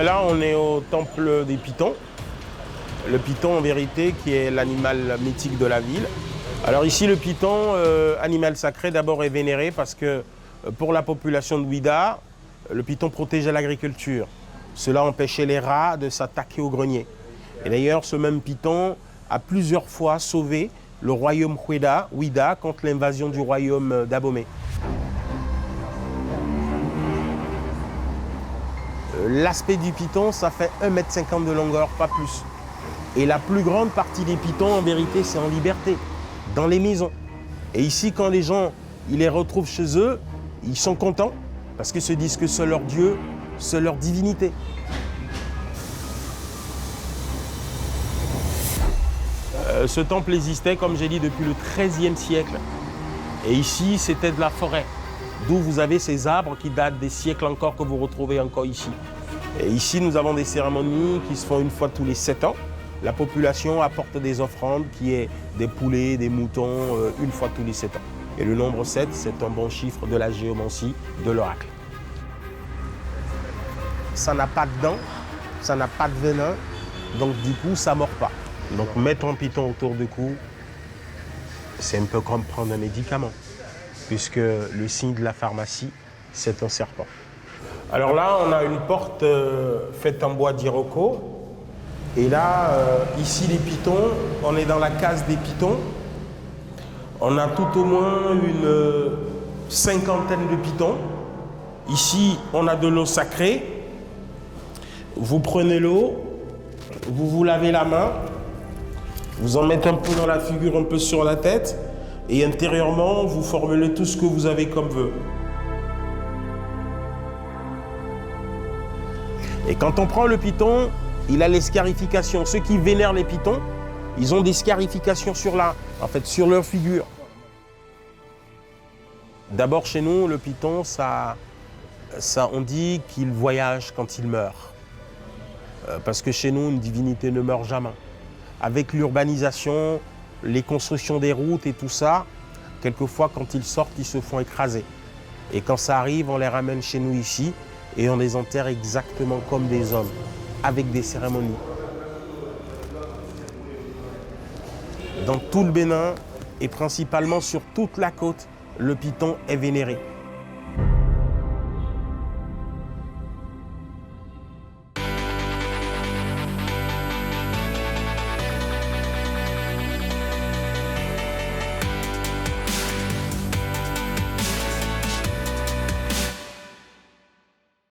Là, on est au temple des Pitons. Le python, en vérité, qui est l'animal mythique de la ville. Alors ici, le python, animal sacré, d'abord est vénéré parce que pour la population de Ouidah, le python protégeait l'agriculture. Cela empêchait les rats de s'attaquer au grenier. Et d'ailleurs, ce même python a plusieurs fois sauvé le royaume Ouidah contre l'invasion du royaume d'Abomey. L'aspect du python, ça fait 1,50 m de longueur, pas plus. Et la plus grande partie des pythons, en vérité, c'est en liberté, dans les maisons. Et ici, quand les gens ils les retrouvent chez eux, ils sont contents parce qu'ils se disent que c'est leur Dieu, c'est leur divinité. Ce temple existait, comme j'ai dit, depuis le XIIIe siècle. Et ici, c'était de la forêt. D'où vous avez ces arbres qui datent des siècles encore, que vous retrouvez encore ici. Et ici, nous avons des cérémonies qui se font une fois tous les 7 ans. La population apporte des offrandes, qui est des poulets, des moutons, une fois tous les 7 ans. Et le nombre 7, c'est un bon chiffre de la géomancie, de l'oracle. Ça n'a pas de dents, ça n'a pas de venin, donc du coup, ça ne mord pas. Donc mettre un python autour du cou, c'est un peu comme prendre un médicament, puisque le signe de la pharmacie, c'est un serpent. Alors là, on a une porte faite en bois d'iroko. Et là, ici, les pythons, on est dans la case des pythons. On a tout au moins une 50aine de pythons. Ici, on a de l'eau sacrée. Vous prenez l'eau, vous vous lavez la main, vous en mettez un peu dans la figure, un peu sur la tête, et intérieurement, vous formulez tout ce que vous avez comme vœu. Et quand on prend le python, il a les scarifications. Ceux qui vénèrent les pythons, ils ont des scarifications sur leur figure. D'abord, chez nous, le python, on dit qu'il voyage quand il meurt. Parce que chez nous, une divinité ne meurt jamais. Avec l'urbanisation, les constructions des routes et tout ça, quelquefois, quand ils sortent, ils se font écraser. Et quand ça arrive, on les ramène chez nous ici et on les enterre exactement comme des hommes, avec des cérémonies. Dans tout le Bénin et principalement sur toute la côte, le python est vénéré.